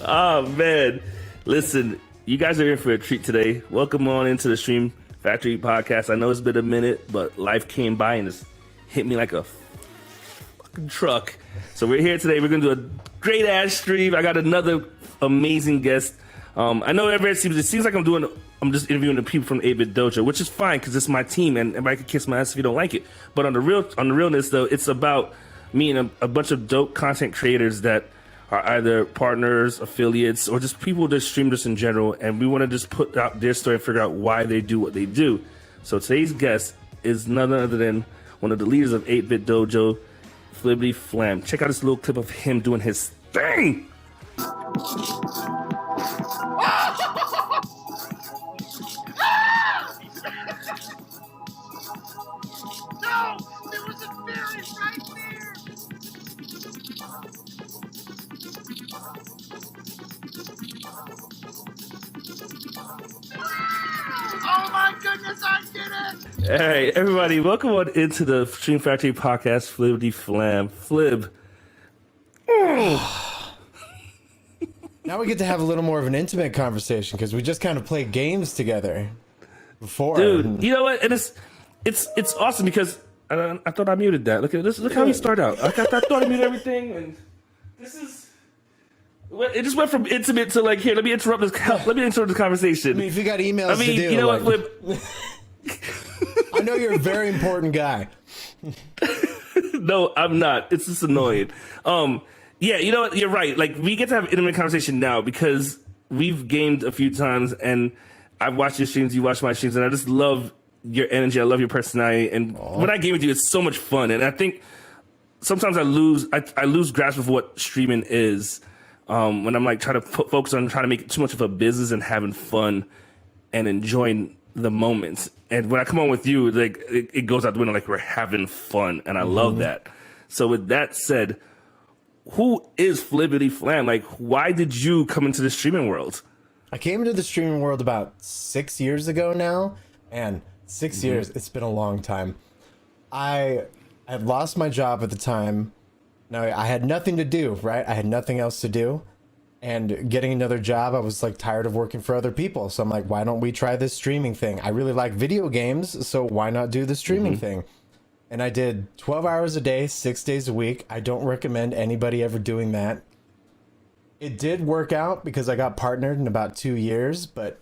Oh man, listen, you guys are here for a treat today. Welcome on into the Stream Factory podcast. I know it's been a minute, but life came by and just hit me like a fucking truck. So we're here today. We're gonna do a great ass stream. I got another amazing guest. I know it seems like I'm just interviewing the people from 8-Bit Dojo, which is fine because it's my team and everybody can kiss my ass if you don't like it. But on the realness though, it's about me and a bunch of dope content creators that are either partners, affiliates, or just people that stream this in general, and we want to just put out their story and figure out why they do what they do. So today's guest is none other than one of the leaders of 8-Bit Dojo, FlibbityFlam. Check out this little clip of him doing his thing. No! There was a fairy right there! Oh my goodness, I did it! Hey, everybody, welcome on into the Stream Factory podcast, FlibbityFlam. Flib. Now we get to have a little more of an intimate conversation because we just kind of played games together before. Dude, you know what? And it's awesome because I thought I muted that. Look at this. Look how he started out. I thought I muted everything, and this is. It just went from intimate to like, here, let me interrupt this conversation. I mean, if you got emails I mean, to do, you know like, what, Flip? I know you're a very important guy. No, I'm not. It's just annoying. Yeah, you know what? You're right. Like, we get to have an intimate conversation now because we've gamed a few times, and I've watched your streams, you watch my streams, and I just love your energy. I love your personality, and when I game with you, it's so much fun. And I think sometimes I lose grasp of what streaming is. When I'm like trying to focus on trying to make it too much of a business and having fun and enjoying the moments. And when I come on with you, like it goes out the window, like we're having fun, and I love that. So with that said, who is FlibbityFlam? Like, why did you come into the streaming world? I came into the streaming world about 6 years ago now, and 6 years, it's been a long time. I had lost my job at the time. Now, I had nothing to do, right? I had nothing else to do. And getting another job, I was like tired of working for other people. So I'm like, why don't we try this streaming thing? I really like video games, so why not do the streaming thing? And I did 12 hours a day, 6 days a week. I don't recommend anybody ever doing that. It did work out because I got partnered in about 2 years, but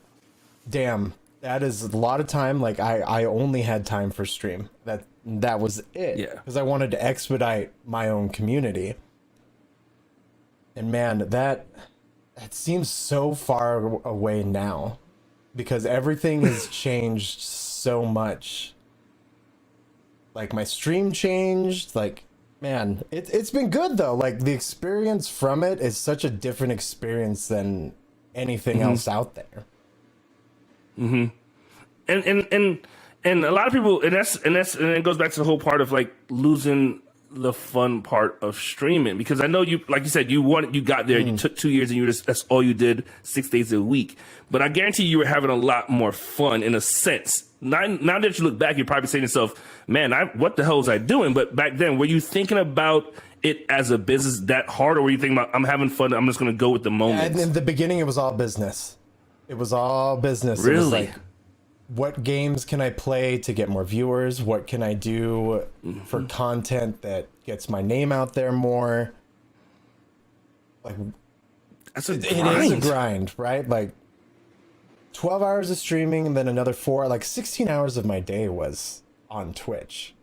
damn, that is a lot of time. Like I only had time for stream. That was it. Yeah. Because I wanted to expedite my own community. And man, that seems so far away now because everything has changed so much. Like my stream changed, like, man, it's been good though. Like the experience from it is such a different experience than anything else out there. And a lot of people, and it goes back to the whole part of like losing the fun part of streaming, because I know you, like you said, you got there, you took 2 years, and that's all you did 6 days a week. But I guarantee you were having a lot more fun in a sense. Now that you look back, you're probably saying to yourself, man, what the hell was I doing? But back then, were you thinking about it as a business that hard, or were you thinking about, I'm having fun, I'm just going to go with the moment? And in the beginning, it was all business. It was all business. Really? It was like, what games can I play to get more viewers? What can I do for content that gets my name out there more? Like, it is a grind, right? Like 12 hours of streaming and then another 4, like 16 hours of my day was on Twitch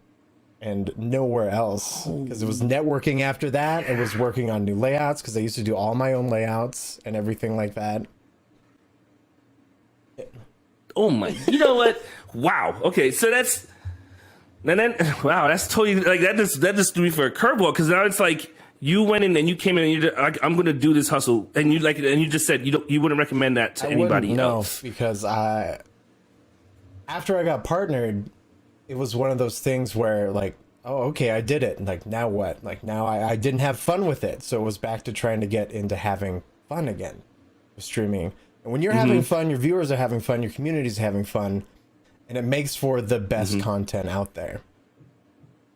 and nowhere else, because it was networking after that. It was working on new layouts because I used to do all my own layouts and everything like that. Oh my, you know what? Wow. Okay, so that's totally like that just threw me for a curveball, because now it's like you went in and you came in and you're like, I'm gonna do this hustle, and you just said you wouldn't recommend that to anybody else. No, because after I got partnered, it was one of those things where like, oh, okay, I did it, and like now what? Like now I didn't have fun with it, so it was back to trying to get into having fun again with streaming. And when you're having fun, your viewers are having fun, your community's having fun, and it makes for the best content out there,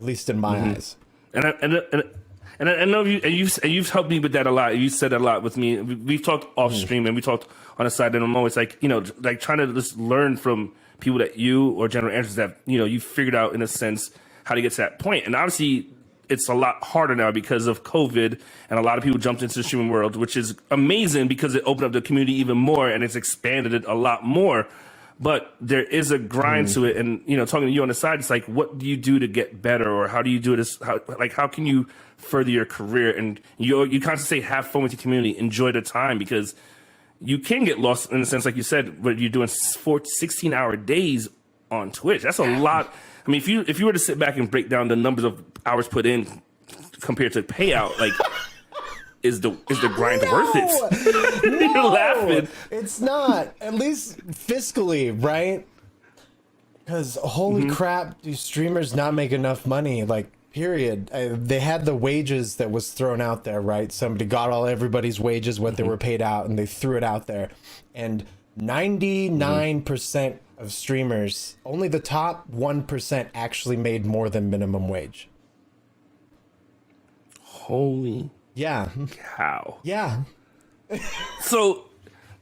at least in my eyes. And And I know you've helped me with that a lot. You said that a lot with me. We've talked off stream and we talked on the side, and I'm always like, like trying to just learn from people that you or general answers that, you figured out in a sense how to get to that point. And obviously it's a lot harder now because of COVID, and a lot of people jumped into the streaming world, which is amazing because it opened up the community even more and it's expanded it a lot more. But there is a grind to it. And, talking to you on the side, it's like, what do you do to get better? Or how do you do this? How can you further your career? And you constantly say, have fun with your community, enjoy the time, because you can get lost in a sense, like you said, but you're doing 16-hour days on Twitch. That's a lot. I mean, if you were to sit back and break down the numbers of hours put in compared to payout, like, is the grind worth it? You're laughing. It's not. At least fiscally, right? Because holy crap, do streamers not make enough money? Like, period. They had the wages that was thrown out there, right? Somebody got everybody's wages, what they were paid out, and they threw it out there. And 99% of streamers, only the top 1% actually made more than minimum wage. Holy cow. Yeah. So,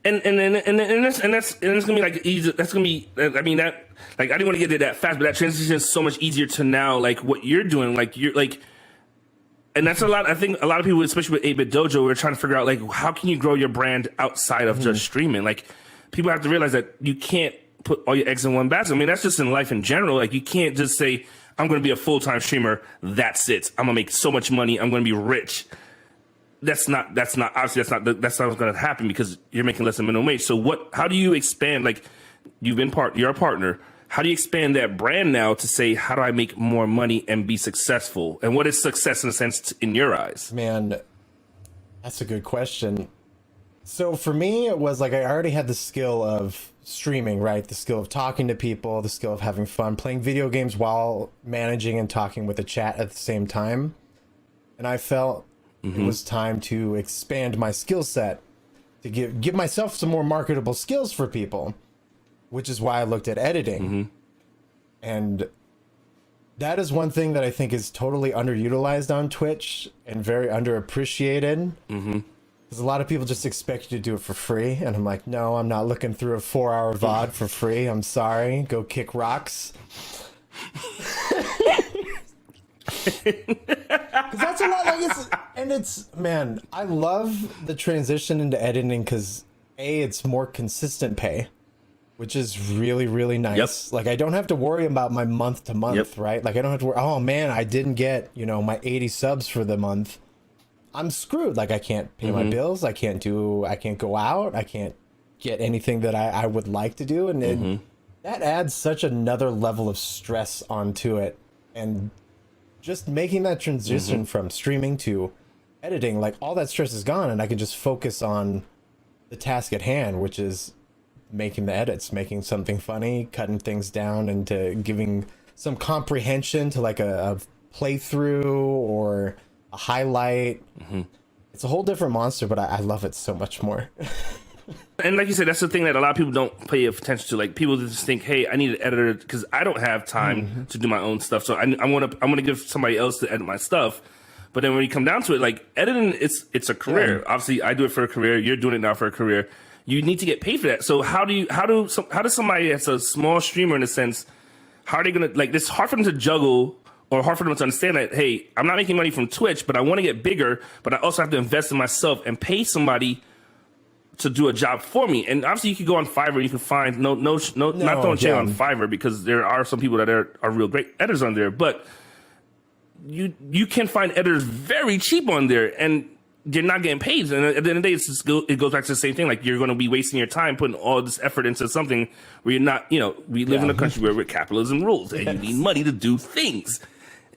and that's gonna be like easy. That's gonna be. I mean that. Like, I didn't want to get to that fast, but that transition is so much easier to now. Like what you're doing. Like you're like. And that's a lot. I think a lot of people, especially with 8-Bit Dojo, we're trying to figure out, like, how can you grow your brand outside of just streaming? Like, people have to realize that you can't put all your eggs in one basket. I mean, that's just in life in general. Like, you can't just say, I'm going to be a full-time streamer. That's it. I'm going to make so much money. I'm going to be rich. That's not obviously that's not going to happen because you're making less than minimum wage. So how do you expand? Like, you're a partner. How do you expand that brand now to say, how do I make more money and be successful? And what is success in a sense in your eyes? Man, that's a good question. So for me, it was like I already had the skill of streaming, right? The skill of talking to people, the skill of having fun, playing video games while managing and talking with a chat at the same time. And I felt it was time to expand my skill set, to give myself some more marketable skills for people. Which is why I looked at editing. And that is one thing that I think is totally underutilized on Twitch and very underappreciated. Because a lot of people just expect you to do it for free. And I'm like, no, I'm not looking through a 4-hour VOD for free. I'm sorry. Go kick rocks. Because that's a lot. Like man, I love the transition into editing because it's more consistent pay. Which is really, really nice. Like, I don't have to worry about my month to month, right? Like, I don't have to worry, oh man, I didn't get, my 80 subs for the month. I'm screwed. Like, I can't pay my bills. I can't go out. I can't get anything that I would like to do. And that adds such another level of stress onto it. And just making that transition from streaming to editing, like, all that stress is gone. And I can just focus on the task at hand, which is making the edits, making something funny, cutting things down into giving some comprehension to like a playthrough or a highlight. It's a whole different monster, but I love it so much more. And like you said, that's the thing that a lot of people don't pay attention to. Like, people just think, hey, I need an editor because I don't have time to do my own stuff. So I'm gonna give somebody else to edit my stuff. But then when you come down to it, like, editing, it's a career. Obviously, I do it for a career. You're doing it now for a career. You need to get paid for that. So how does somebody that's a small streamer, in a sense, how are they gonna, like, it's hard for them to juggle or hard for them to understand that, hey, I'm not making money from Twitch, but I want to get bigger, but I also have to invest in myself and pay somebody to do a job for me. And obviously you can go on Fiverr and you can find not throwing shade on Fiverr, because there are some people that are real great editors on there, but you can find editors very cheap on there and you're not getting paid. And at the end of the day, it goes back to the same thing. Like, you're going to be wasting your time putting all this effort into something where you're not, we live in a country where capitalism rules and you need money to do things.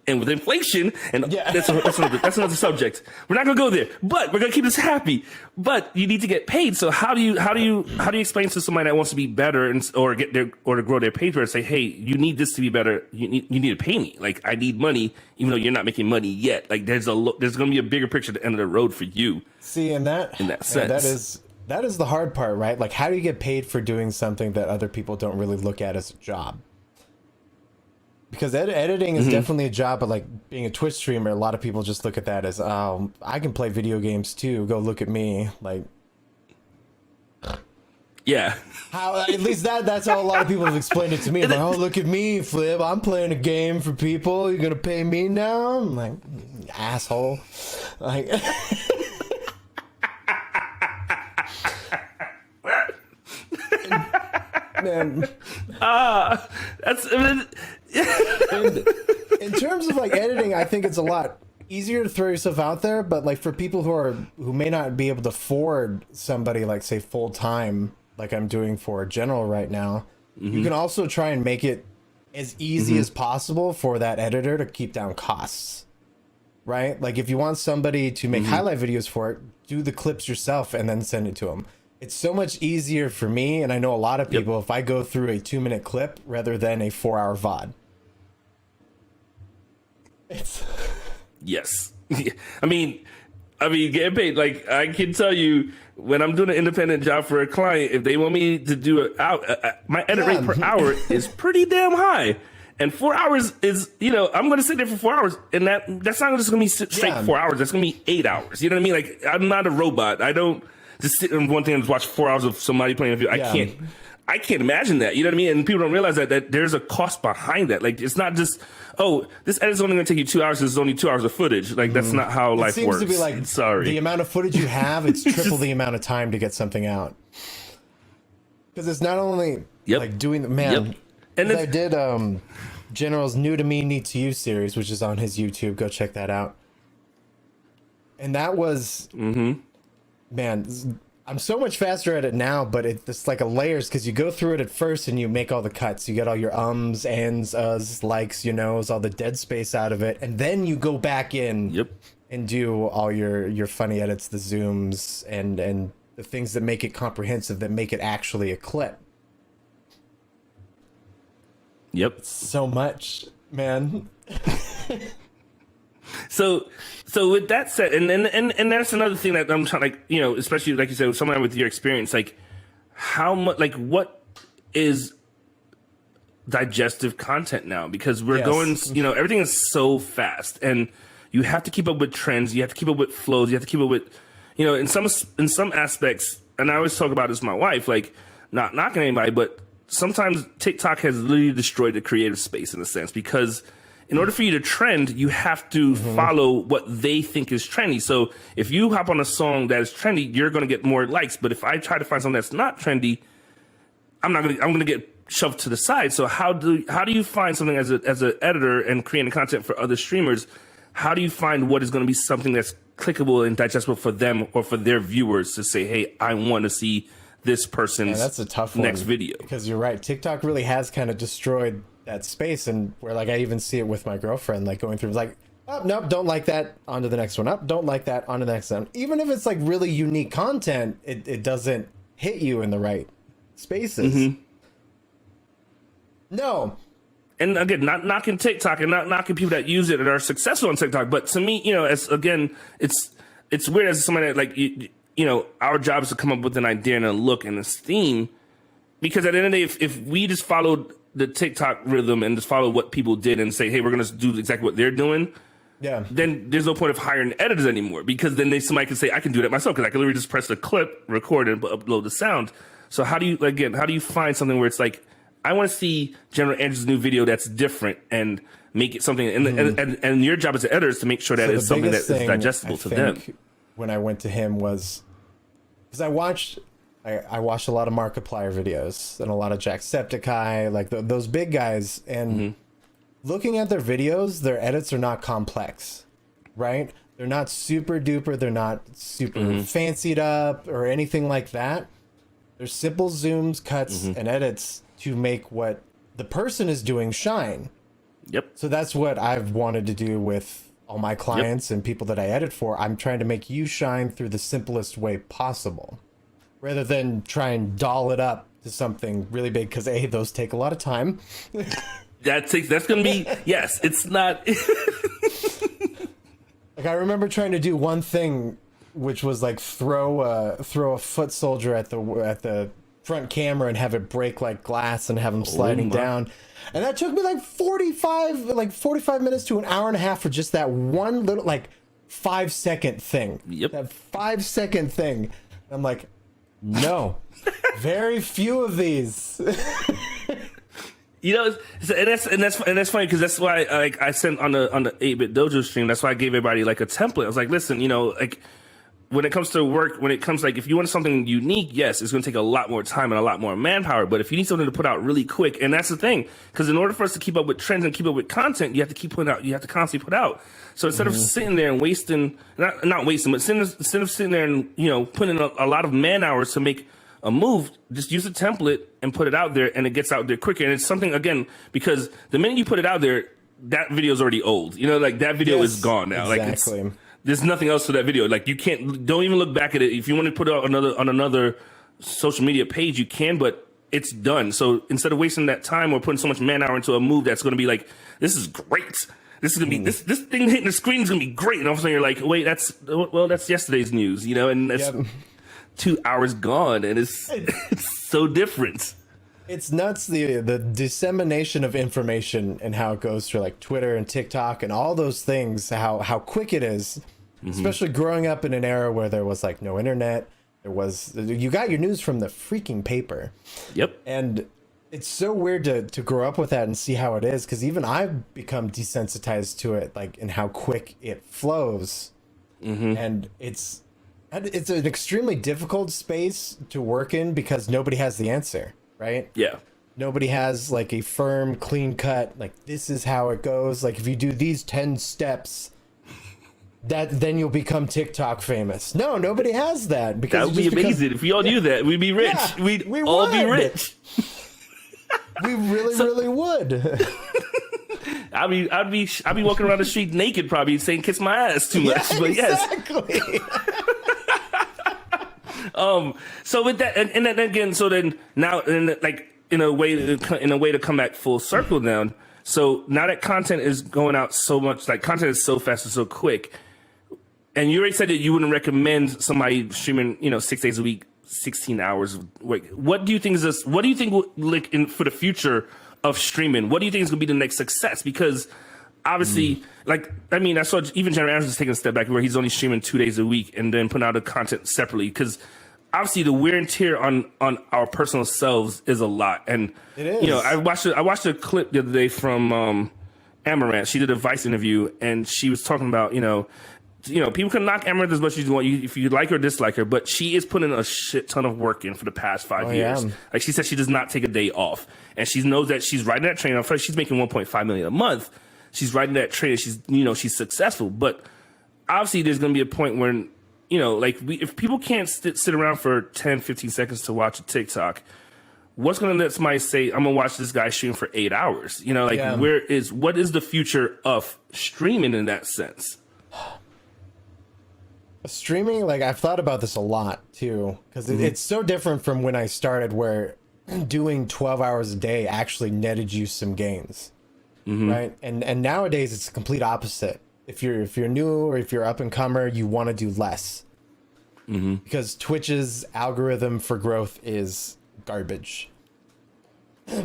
And with inflation, and that's another subject. We're not gonna go there, but we're gonna keep this happy. But you need to get paid. So how do you explain to somebody that wants to be better or to grow their pay and say, hey, you need this to be better. You need to pay me. Like, I need money, even though you're not making money yet. Like, there's gonna be a bigger picture at the end of the road for you. See, in that sense, that is the hard part, right? Like, how do you get paid for doing something that other people don't really look at as a job? because editing is definitely a job, but like being a Twitch streamer, a lot of people just look at that as, I can play video games too. Go look at me. Like, yeah. how, at least that's how a lot of people have explained it to me. Like, oh, look at me, Flib. I'm playing a game for people. You're going to pay me now? I'm like, asshole. Like, man. That's In terms of like editing, I think it's a lot easier to throw yourself out there, but like for people who may not be able to afford somebody like say full time, like I'm doing for General right now, you can also try and make it as easy as possible for that editor to keep down costs. Right? Like if you want somebody to make highlight videos for it, do the clips yourself and then send it to them. It's so much easier for me, and I know a lot of people, if I go through a 2-minute clip rather than a 4-hour VOD. It's yes. I mean, getting paid. Like I can tell you, when I'm doing an independent job for a client, if they want me to do my edit rate per hour is pretty damn high. And 4 hours is, I'm going to sit there for 4 hours, and that's not just going to be straight 4 hours. That's going to be 8 hours. You know what I mean? Like I'm not a robot. I don't just sit on one thing and just watch 4 hours of somebody playing a video. I can't imagine that. You know what I mean? And people don't realize that there's a cost behind that. Like it's not just, oh, this edit's only going to take you 2 hours. This is only 2 hours of footage. Like that's not how life works. It seems to be like, sorry, the amount of footage you have, it's triple the amount of time to get something out. Because it's not only like doing the man. And I did General's New to Me, Neat to You series, which is on his YouTube. Go check that out. And that was, man, I'm so much faster at it now, but it's like a layers because you go through it at first and you make all the cuts. You get all your ums, ands, uhs, likes, all the dead space out of it. And then you go back in and do all your funny edits, the zooms, and the things that make it comprehensive, that make it actually a clip. Yep. So much, man. So with that said, and that's another thing that I'm trying, like, especially like you said, with someone with your experience, like how much, like what is digestive content now? Because we're going, everything is so fast, and you have to keep up with trends, you have to keep up with flows, you have to keep up with, in some aspects. And I always talk about this with my wife, like not knocking anybody, but sometimes TikTok has literally destroyed the creative space in a sense, because in order for you to trend, you have to follow what they think is trendy. So if you hop on a song that is trendy, you're going to get more likes. But if I try to find something that's not trendy, I'm going to get shoved to the side. So how do you find something as an editor and creating content for other streamers? How do you find what is going to be something that's clickable and digestible for them or for their viewers to say, hey, I want to see this person's that's a tough next video? Because you're right. TikTok really has kind of destroyed that space, and where like I even see it with my girlfriend, like going through like, oh, nope, don't like that, on to the next one, up, don't like that, on to the next one. Even if it's like really unique content, it doesn't hit you in the right spaces. No. And again, not knocking TikTok and not knocking people that use it and are successful on TikTok, but to me, it's weird as somebody that, like, our job is to come up with an idea and a look and a theme, because at the end of the day, if we just followed the TikTok rhythm and just follow what people did and say, hey, we're going to do exactly what they're doing, then there's no point of hiring editors anymore, because then somebody can say, I can do that myself, because I can literally just press the clip, record, and upload the sound. So how do you find something where it's like, I want to see General Andrews' new video that's different and make it something, and your job as an editor is to make sure that it's something that is digestible to them. When I went to him was, because I watched a lot of Markiplier videos and a lot of Jacksepticeye, like those big guys, and looking at their videos, their edits are not complex, right? They're not super duper, they're not super fancied up or anything like that. They're simple zooms, cuts, and edits to make what the person is doing shine. Yep. So that's what I've wanted to do with all my clients and people that I edit for. I'm trying to make you shine through the simplest way possible, rather than try and doll it up to something really big, because those take a lot of time. That's going to be, yes, it's not. Like I remember trying to do one thing, which was like throw a foot soldier at the front camera and have it break like glass and have them sliding down. And that took me like 45 minutes to an hour and a half for just that one little like 5-second thing. Yep. That 5-second thing. I'm like, no, very few of these. You know, and that's funny because that's why like I sent on the 8-Bit Dojo stream. That's why I gave everybody like a template. I was like, listen, you know, like when it comes to work, when it comes like if you want something unique, yes, it's going to take a lot more time and a lot more manpower. But if you need something to put out really quick, and that's the thing, because in order for us to keep up with trends and keep up with content, you have to keep putting out. You have to constantly put out. So instead of sitting there and wasting, not wasting, but instead of sitting there and putting in a lot of man hours to make a move, just use a template and put it out there, and it gets out there quicker. And it's something, again, because the minute you put it out there, that video is already old. You know, like that video is gone now. Exactly. Like there's nothing else to that video. Like you don't even look back at it. If you want to put it out on another social media page, you can, but it's done. So instead of wasting that time or putting so much man hour into a move that's going to be like, this is great. This is gonna be this thing hitting the screen is gonna be great. And all of a sudden you're like, wait, that's yesterday's news, and that's 2 hours gone, and it's so different. It's nuts, the dissemination of information and how it goes through like Twitter and TikTok and all those things, how quick it is, especially growing up in an era where there was like no internet. You got your news from the freaking paper. Yep. And it's so weird to grow up with that and see how it is, because even I've become desensitized to it, like in how quick it flows. And it's an extremely difficult space to work in because nobody has the answer, right? Yeah. Nobody has like a firm, clean cut, like this is how it goes. Like if you do these 10 steps, then you'll become TikTok famous. No, nobody has that. Because that would be amazing. If we all knew that, we'd be rich. Yeah, we'd we all would. be rich. We really would. I'd be walking around the street naked, probably saying "kiss my ass" too much. Yeah, but exactly. So with that, and then again, so then now, like in a way to come back full circle down. So now that content is going out so much, like content is so fast and so quick, and you already said that you wouldn't recommend somebody streaming, 6 days a week, 16 hours. What do you think is this? What do you think for the future of streaming? What do you think is going to be the next success? Because obviously, I saw even General Anderson's taking a step back where he's only streaming 2 days a week and then putting out the content separately. Because obviously the wear and tear on our personal selves is a lot. And it is. I watched a clip the other day from Amaranth. She did a Vice interview and she was talking about people can knock Amaranth as much as you want, if you like her or dislike her, but she is putting a shit ton of work in for the past 5 years. Yeah. Like she said, she does not take a day off, and she knows that she's riding that train. First, she's making $1.5 million a month. She's riding that train. And she's successful, but obviously there's going to be a point where if people can't sit around for 10, 15 seconds to watch a TikTok, what's going to let somebody say, I'm going to watch this guy stream for 8 hours? What is the future of streaming in that sense? Streaming, like I've thought about this a lot too, because it's so different from when I started, where doing 12 hours a day actually netted you some gains, right? And nowadays it's the complete opposite. If you're new or if you're up and comer, you want to do less, because Twitch's algorithm for growth is garbage.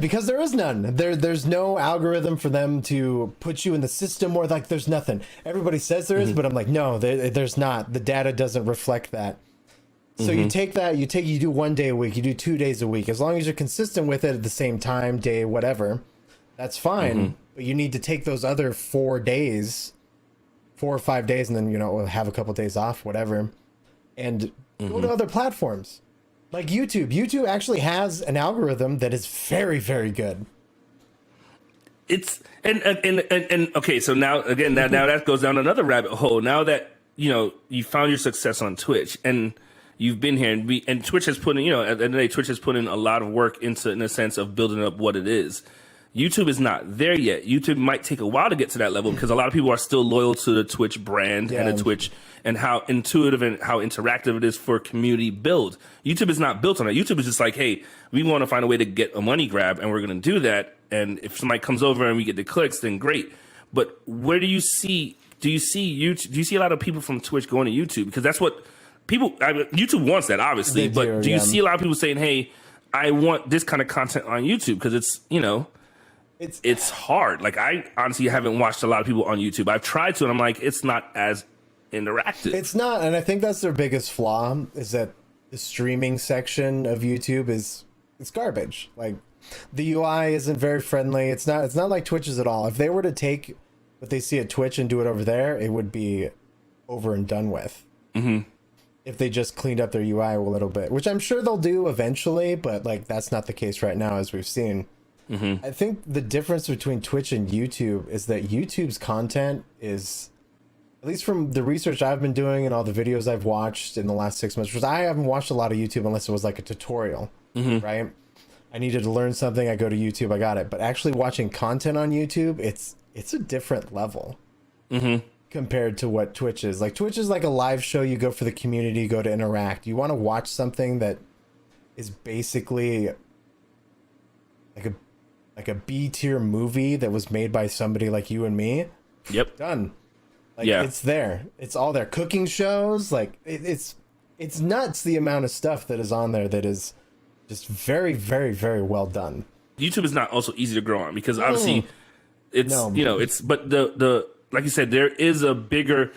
Because there is none. There's no algorithm for them to put you in the system, or like there's nothing. Everybody says there is, but I'm like, no, there's not. The data doesn't reflect that. So you take that, you do 1 day a week, you do 2 days a week. As long as you're consistent with it at the same time, day, whatever, that's fine. But you need to take those other 4 days, 4 or 5 days, and then have a couple days off, whatever, and go to other platforms. Like YouTube. YouTube actually has an algorithm that is very, very good. It's and okay, so now again, now that goes down another rabbit hole. Now that you found your success on Twitch and you've been here, and Twitch has put in, at the end of the day, Twitch has put in a lot of work into, in a sense of building up what it is. YouTube is not there yet. YouTube might take a while to get to that level because a lot of people are still loyal to the Twitch brand and the Twitch and how intuitive and how interactive it is for community build. YouTube is not built on that. YouTube is just like, hey, we want to find a way to get a money grab, and we're going to do that. And if somebody comes over and we get the clicks, then great. But where do you see YouTube? Do you see a lot of people from Twitch going to YouTube? Because that's what YouTube wants that, obviously. But do you see a lot of people saying, hey, I want this kind of content on YouTube because it's, you know, it's hard. Like, I honestly haven't watched a lot of people on YouTube. I've tried to, and I'm like, it's not as interactive. It's not, and I think that's their biggest flaw, is that the streaming section of YouTube it's garbage. Like, the UI isn't very friendly. It's not like Twitch's at all. If they were to take what they see at Twitch and do it over there, it would be over and done with. Mm-hmm. If they just cleaned up their UI a little bit, which I'm sure they'll do eventually, but like that's not the case right now, as we've seen. Mm-hmm. I think the difference between Twitch and YouTube is that YouTube's content is, at least from the research I've been doing and all the videos I've watched in the last 6 months, because I haven't watched a lot of YouTube unless it was like a tutorial, right? I needed to learn something, I go to YouTube, I got it. But actually watching content on YouTube, it's a different level compared to what Twitch is. Like, Twitch is like a live show. You go for the community, you go to interact. You want to watch something that is basically like a B-tier movie that was made by somebody like you and me. Yep. Done. Like, it's there. It's all there. Cooking shows, like, it's nuts the amount of stuff that is on there that is just very, very, very well done. YouTube is not also easy to grow on because obviously it's, you know, it's, but the like you said, there is a bigger,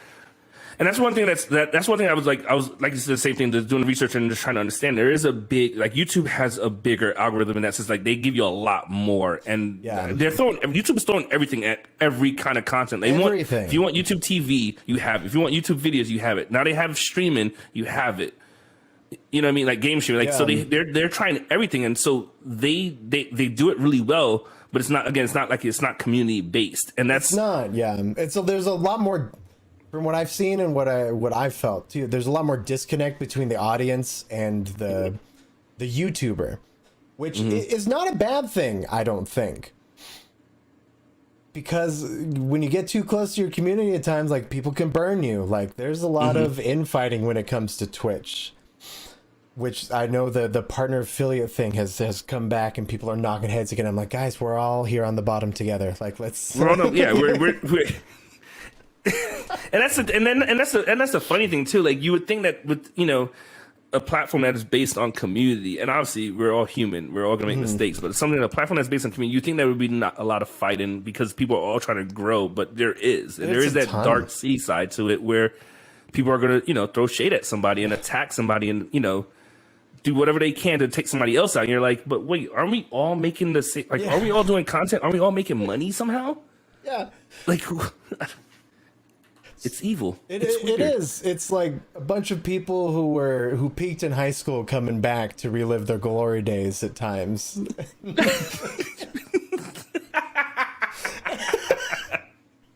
and that's one thing that's one thing I was like you said, the same thing, just doing research and just trying to understand. There is a big, like, YouTube has a bigger algorithm in that sense. Like, they give you a lot more, and YouTube is throwing everything at every kind of content. They want, if you want YouTube TV, you have it. If you want YouTube videos, you have it. Now they have streaming, you have it. You know what I mean? Like game streaming. Like, so they're trying everything, and so they do it really well. But it's not, again, it's not community based, and that's not. So there's a lot more, from what I've seen and what I've felt too. There's a lot more disconnect between the audience and the YouTuber, which is not a bad thing, I don't think. Because when you get too close to your community at times, like, people can burn you. Like, there's a lot of infighting when it comes to Twitch. Which I know the partner affiliate thing has come back and people are knocking heads again. I'm like, guys, we're all here on the bottom together. Like, let's. We're and that's the funny thing too. Like, you would think that with, you know, a platform that is based on community, and obviously we're all human, we're all gonna make mistakes, but a platform that's based on community, you think there would be not a lot of fighting because people are all trying to grow, but there is, and there is that dark sea side to it where people are gonna, you know, throw shade at somebody and attack somebody and, you know, do whatever they can to take somebody else out. And you're like, but wait, aren't we all making the same? Like, are we all doing content? Are we all making money somehow? Yeah. Like, it's evil. It is. It's like a bunch of people who peaked in high school coming back to relive their glory days at times.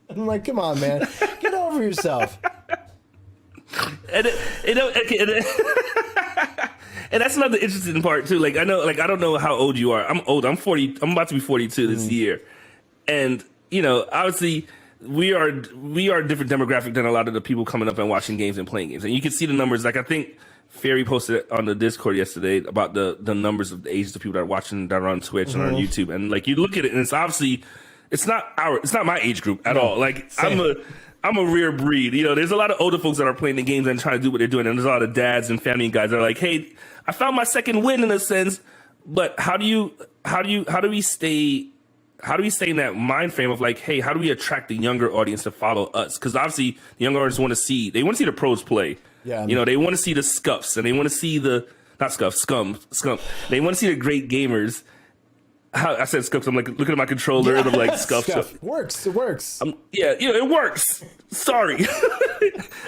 I'm like, come on, man, get over yourself. And and that's another interesting part too. Like, I know, like, I don't know how old you are. I'm old. I'm 40. I'm about to be 42 this year. And, you know, obviously we are a different demographic than a lot of the people coming up and watching games and playing games. And you can see the numbers. Like, I think Fairy posted on the Discord yesterday about the numbers of the ages of people that are watching, that are on Twitch and on YouTube. And, like, you look at it and it's obviously, it's not my age group at all. Like, same. I'm a rare breed. You know, there's a lot of older folks that are playing the games and trying to do what they're doing. And there's a lot of dads and family guys that are like, hey, I found my second win in a sense, but how do we stay in that mind frame of like, hey, how do we attract the younger audience to follow us? Because obviously the younger audience want to see the pros play. Yeah. You know, they want to see the scuffs, and they want to see scum. They want to see the great gamers. I said scuffs. I'm like looking at my controller and I'm like scuffs. It works. It works. It works. Sorry.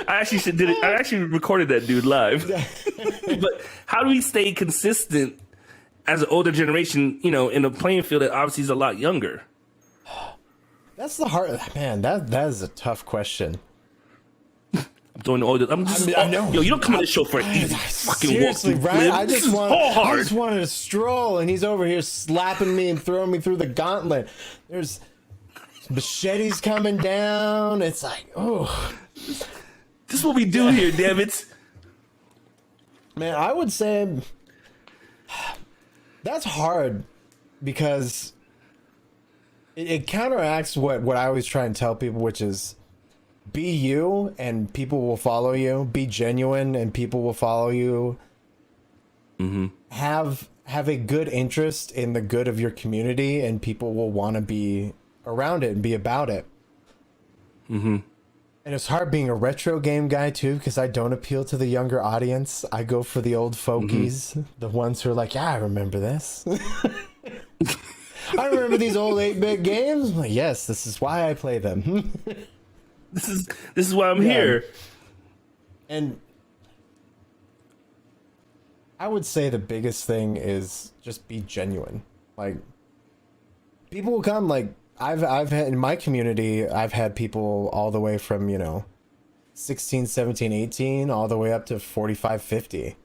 I actually recorded that dude live. But how do we stay consistent as an older generation, you know, in a playing field that obviously is a lot younger? That's the hard, man. That is a tough question. I'm doing all this. I know. Yo, you don't come on this show for an easy fucking seriously, walk. Right? I just wanted to stroll, and he's over here slapping me and throwing me through the gauntlet. There's machetes coming down. It's like, oh, this is what we do here, damn it. Man, I would say that's hard because it counteracts what I always try and tell people, which is, be you and people will follow you. Be genuine and people will follow you. have a good interest in the good of your community, and people will want to be around it and be about it. And it's hard being a retro game guy too, because I don't appeal to the younger audience. I go for the old fogies, the ones who are like, yeah, I remember this. I remember these old 8-bit games. I'm like, yes, this is why I play them. This is why I'm here. And I would say the biggest thing is just be genuine. Like, people will come, like, I've had in my community, I've had people all the way from, 16, 17, 18, all the way up to 45, 50.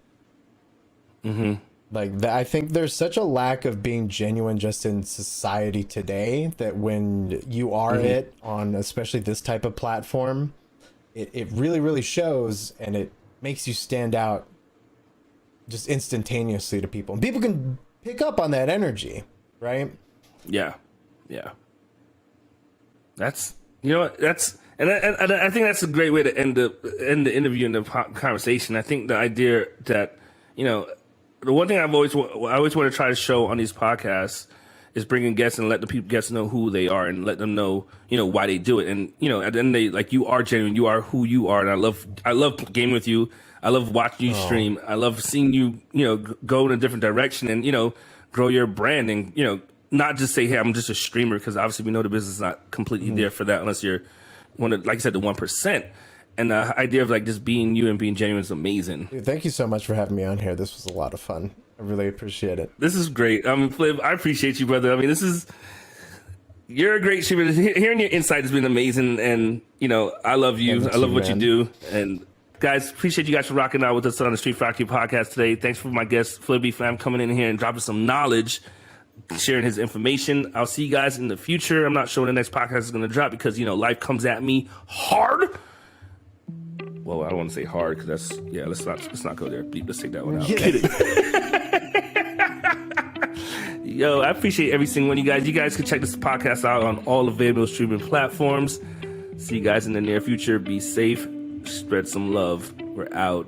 Like, I think there's such a lack of being genuine just in society today that when you are it on especially this type of platform, it really, really shows, and it makes you stand out just instantaneously to people. And people can pick up on that energy, right? Yeah. That's, and I think that's a great way to end the interview and the conversation. I think the idea that, the one thing I always want to try to show on these podcasts is bringing guests and let the guests know who they are and let them know, why they do it. And, at the end of the day, like, you are genuine, you are who you are. And I love gaming with you. I love watching you stream. I love seeing you, go in a different direction and, grow your brand and, not just say, hey, I'm just a streamer, because obviously we know the business is not completely there for that unless you're one of, like I said, the 1%. And the idea of, like, just being you and being genuine is amazing. Dude, thank you so much for having me on here. This was a lot of fun. I really appreciate it. This is great. Flib, I appreciate you, brother. I mean, you're a great streamer. Hearing your insight has been amazing. And, I love you. I love what you do. And guys, appreciate you guys for rocking out with us on the Street Factory podcast today. Thanks for my guest, FlibbityFlam, coming in here and dropping some knowledge, sharing his information. I'll see you guys in the future. I'm not sure when the next podcast is going to drop because, life comes at me hard. Well, I don't want to say hard because let's not go there. Let's take that one out. Kidding. Yo, I appreciate every single one of you guys. You guys can check this podcast out on all available streaming platforms. See you guys in the near future. Be safe. Spread some love. We're out.